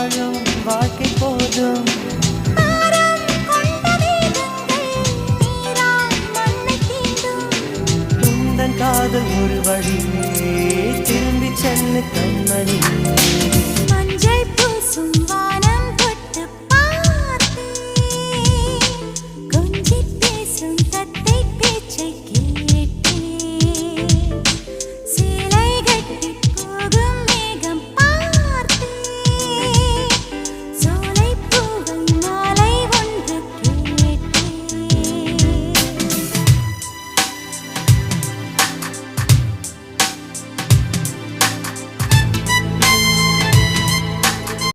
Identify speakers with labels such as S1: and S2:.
S1: வாழும் வாழ்க்கை போதும். உந்தன் காதல் ஒரு வழி திரும்பி சென்னு கண்மணி.